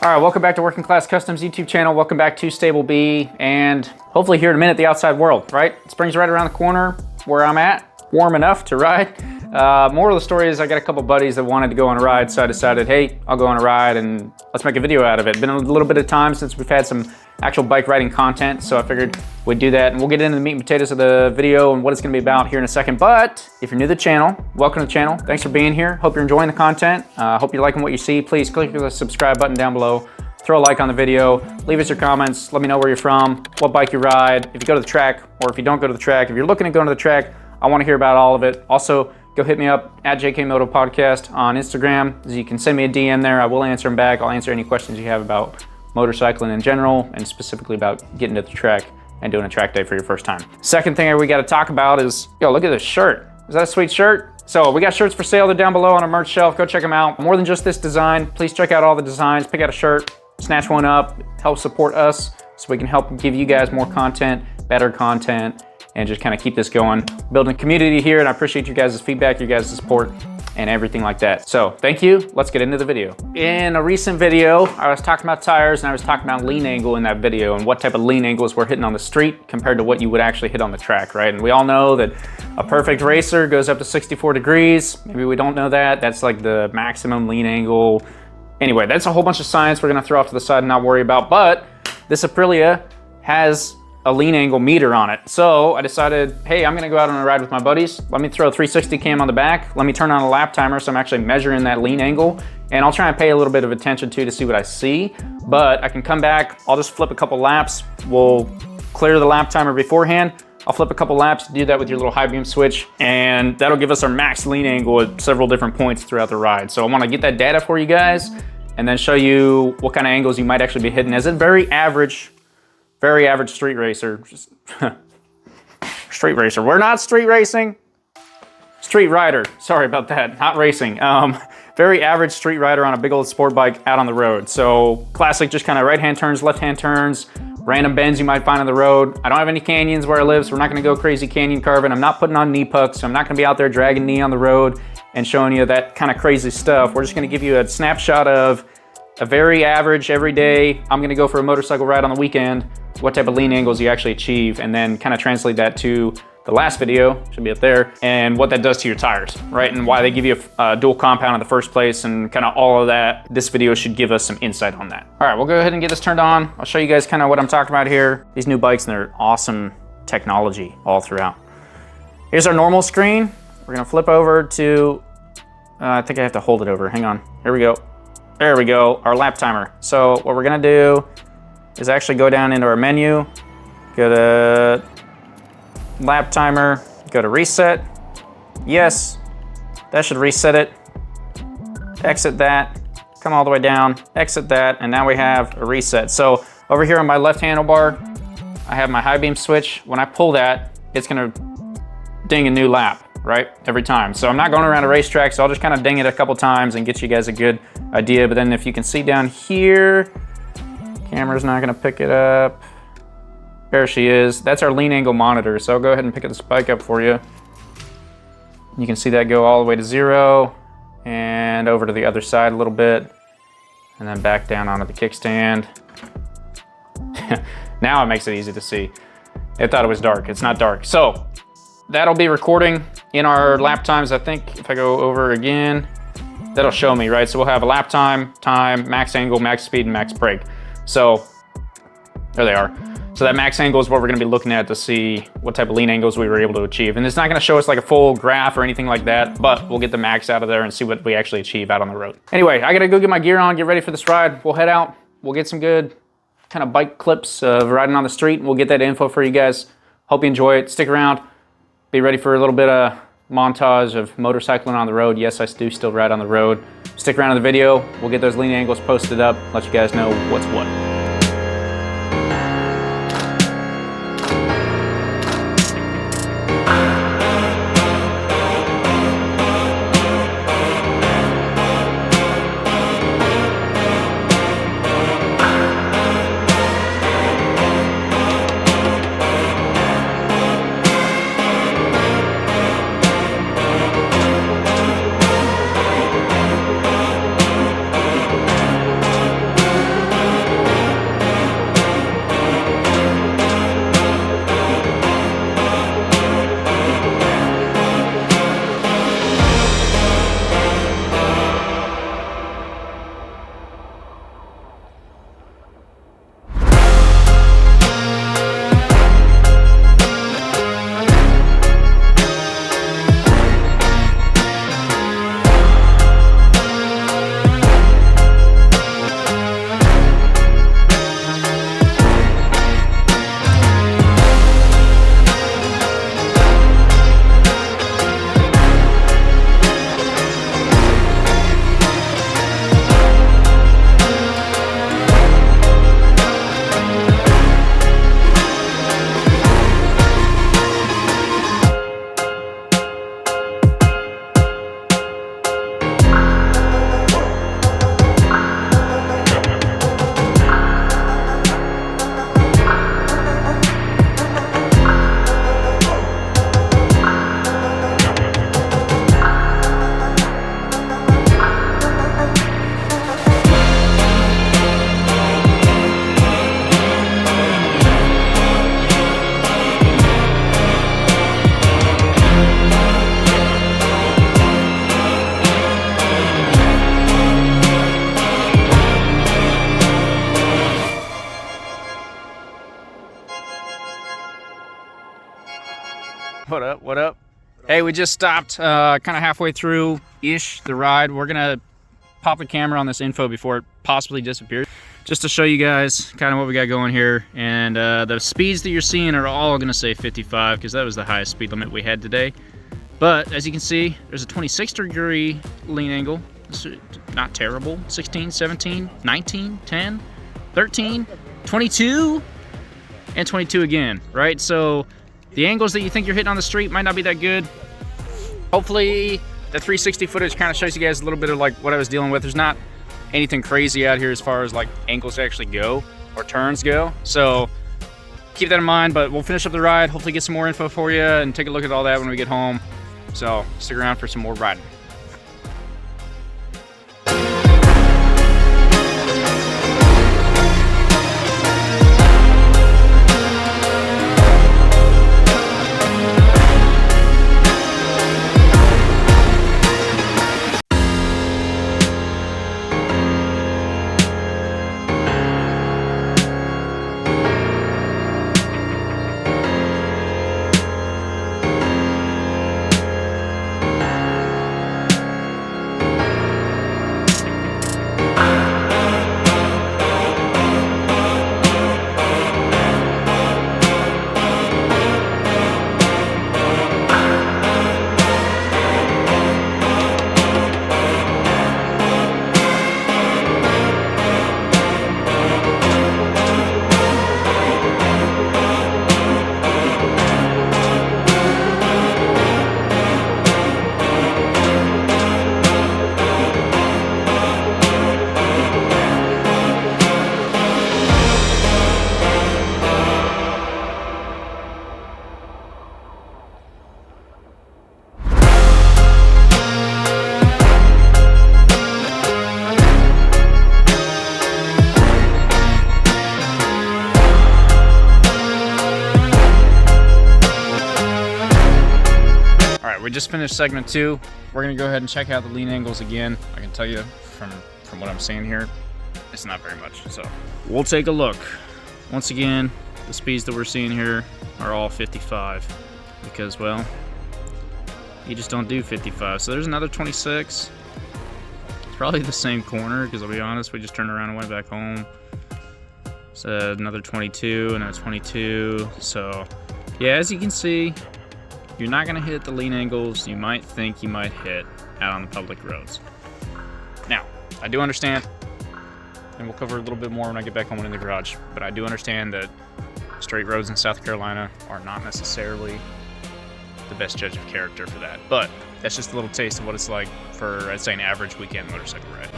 All right, welcome back to Working Class Customs YouTube channel. Welcome back to Stable B, and hopefully here in a minute, the outside world, right? Spring's right around the corner where I'm at, warm enough to ride. More of the story is I got a couple buddies that wanted to go on a ride, so I decided, hey, I'll go on a ride and let's make a video out of it. Been a little bit of time since we've had some actual bike riding content, so I figured we'd do that, and we'll get into the meat and potatoes of the video and what it's gonna be about here in a second. But if you're new to the channel, welcome to the channel. Thanks for being here. Hope you're enjoying the content. Hope you're liking what you see. Please click the subscribe button down below. Throw a like on the video, leave us your comments, let me know where you're from, what bike you ride, if you go to the track, or if you don't go to the track. If you're looking at going to the track, I wanna hear about all of it. Also, go hit me up at JK Moto Podcast on Instagram. You can send me a DM there, I will answer them back. I'll answer any questions you have about motorcycling in general, and specifically about getting to the track and doing a track day for your first time. Second thing we gotta talk about is, yo, look at this shirt. Is that a sweet shirt? So we got shirts for sale, they're down below on our merch shelf. Go check them out. More than just this design, please check out all the designs, pick out a shirt, snatch one up, help support us so we can help give you guys more content, better content, and just kind of keep this going. Building a community here, and I appreciate you guys' feedback, you guys' support, and everything like that. So thank you, let's get into the video. In a recent video, I was talking about tires and I was talking about lean angle in that video and what type of lean angles we're hitting on the street compared to what you would actually hit on the track, right? And we all know that a perfect racer goes up to 64 degrees. Maybe we don't know that. That's like the maximum lean angle. Anyway, that's a whole bunch of science we're gonna throw off to the side and not worry about, but this Aprilia has a lean angle meter on it. So I decided, hey, I'm gonna go out on a ride with my buddies. Let me throw a 360 cam on the back. Let me turn on a lap timer so I'm actually measuring that lean angle, and I'll try and pay a little bit of attention to see what I see. But I can come back, I'll just flip a couple laps. We'll clear the lap timer beforehand. I'll flip a couple laps, do that with your little high beam switch, and that'll give us our max lean angle at several different points throughout the ride. So I wanna get that data for you guys and then show you what kind of angles you might actually be hitting as a very average street racer. Just street racer. We're not street racing. Street rider. Sorry about that. Not racing. Very average street rider on a big old sport bike out on the road. So classic, just kind of right-hand turns, left-hand turns, random bends you might find on the road. I don't have any canyons where I live, so we're not gonna go crazy canyon carving. I'm not putting on knee pucks, so I'm not gonna be out there dragging knee on the road and showing you that kind of crazy stuff. We're just gonna give you a snapshot of a very average, everyday, I'm gonna go for a motorcycle ride on the weekend, what type of lean angles you actually achieve, and then kind of translate that to the last video, should be up there, and what that does to your tires, right? And why they give you a dual compound in the first place, and kind of all of that. This video should give us some insight on that. All right, we'll go ahead and get this turned on. I'll show you guys kind of what I'm talking about here. These new bikes and their awesome technology all throughout. Here's our normal screen. We're gonna flip over to, I think I have to hold it over, hang on. Here we go. There we go, our lap timer. So what we're gonna do is actually go down into our menu, go to lap timer, go to reset. Yes, that should reset it. Exit that, come all the way down, exit that, and now we have a reset. So over here on my left handlebar, I have my high beam switch. When I pull that, it's gonna ding a new lap, right? Every time. So I'm not going around a racetrack, so I'll just kind of ding it a couple times and get you guys a good idea. But then if you can see down here, camera's not gonna pick it up. There she is. That's our lean angle monitor. So I'll go ahead and pick this bike up for you. You can see that go all the way to 0 and over to the other side a little bit, and then back down onto the kickstand. Now it makes it easy to see. I thought it was dark. It's not dark. So that'll be recording in our lap times. I think if I go over again, that'll show me, right? So we'll have a lap time, max angle, max speed, and max brake. So there they are. So that max angle is what we're gonna be looking at to see what type of lean angles we were able to achieve. And it's not gonna show us like a full graph or anything like that, but we'll get the max out of there and see what we actually achieve out on the road. Anyway, I gotta go get my gear on, get ready for this ride. We'll head out, we'll get some good kind of bike clips of riding on the street. We'll get that info for you guys. Hope you enjoy it, stick around. Be ready for a little bit of montage of motorcycling on the road. Yes, I do still ride on the road. Stick around in the video. We'll get those lean angles posted up, let you guys know what's what. What up, what up? Hey, we just stopped kind of halfway through-ish the ride. We're gonna pop the camera on this info before it possibly disappears, just to show you guys kind of what we got going here. And the speeds that you're seeing are all gonna say 55 because that was the highest speed limit we had today. But as you can see, there's a 26-degree lean angle. It's not terrible. 16, 17, 19, 10, 13, 22, and 22 again, right? So the angles that you think you're hitting on the street might not be that good. Hopefully the 360 footage kind of shows you guys a little bit of like what I was dealing with. There's not anything crazy out here as far as like angles actually go or turns go. So keep that in mind, but we'll finish up the ride, hopefully get some more info for you and take a look at all that when we get home. So stick around for some more riding. We just finished segment 2. We're gonna go ahead and check out the lean angles again. I can tell you from what I'm seeing here, it's not very much. So we'll take a look. Once again, the speeds that we're seeing here are all 55 because, well, you just don't do 55. So there's another 26. It's probably the same corner because I'll be honest, we just turned around and went back home. So another 22 and a 22. So yeah, as you can see, you're not gonna hit the lean angles you might think you might hit out on the public roads. Now, I do understand, and we'll cover a little bit more when I get back home in the garage, but I do understand that straight roads in South Carolina are not necessarily the best judge of character for that. But that's just a little taste of what it's like for, I'd say, an average weekend motorcycle ride.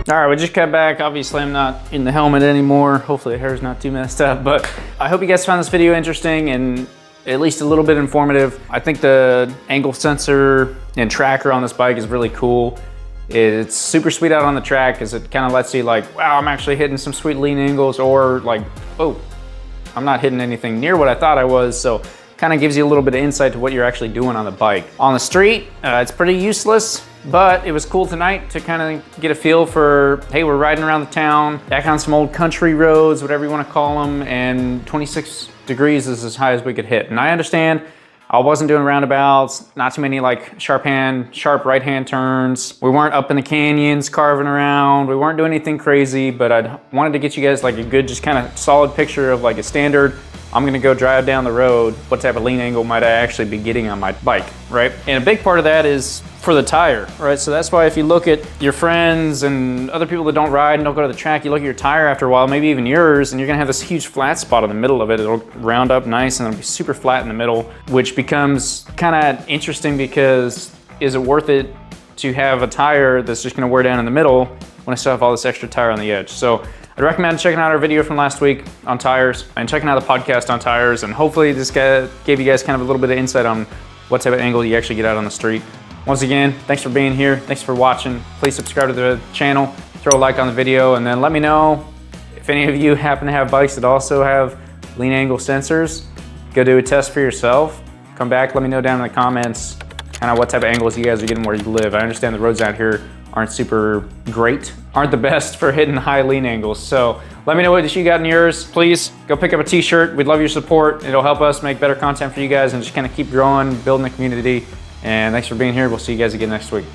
All right, we just got back. Obviously, I'm not in the helmet anymore. Hopefully the hair's not too messed up, but I hope you guys found this video interesting and at least a little bit informative. I think the angle sensor and tracker on this bike is really cool. It's super sweet out on the track because it kind of lets you like, wow, I'm actually hitting some sweet lean angles, or like, oh, I'm not hitting anything near what I thought I was. So kind of gives you a little bit of insight to what you're actually doing on the bike. On the street, it's pretty useless, but it was cool tonight to kind of get a feel for, hey, we're riding around the town, back on some old country roads, whatever you want to call them, and 26 degrees is as high as we could hit. And I understand I wasn't doing roundabouts, not too many like sharp right-hand turns. We weren't up in the canyons carving around. We weren't doing anything crazy, but I wanted to get you guys like a good, just kind of solid picture of like a standard, I'm gonna go drive down the road, what type of lean angle might I actually be getting on my bike, right? And a big part of that is for the tire, right? So that's why if you look at your friends and other people that don't ride and don't go to the track, you look at your tire after a while, maybe even yours, and you're gonna have this huge flat spot in the middle of it. It'll round up nice and it'll be super flat in the middle, which becomes kind of interesting because is it worth it to have a tire that's just gonna wear down in the middle when I still have all this extra tire on the edge? So I'd recommend checking out our video from last week on tires and checking out the podcast on tires, and hopefully this guy gave you guys kind of a little bit of insight on what type of angle you actually get out on the street. Once again, thanks for being here. Thanks for watching. Please subscribe to the channel, throw a like on the video, and then let me know if any of you happen to have bikes that also have lean angle sensors. Go do a test for yourself. Come back, let me know down in the comments kind of what type of angles you guys are getting where you live. I understand the roads out here aren't super great, aren't the best for hitting high lean angles. So let me know what you got in yours. Please go pick up a t-shirt. We'd love your support. It'll help us make better content for you guys and just kind of keep growing, building the community. And thanks for being here. We'll see you guys again next week.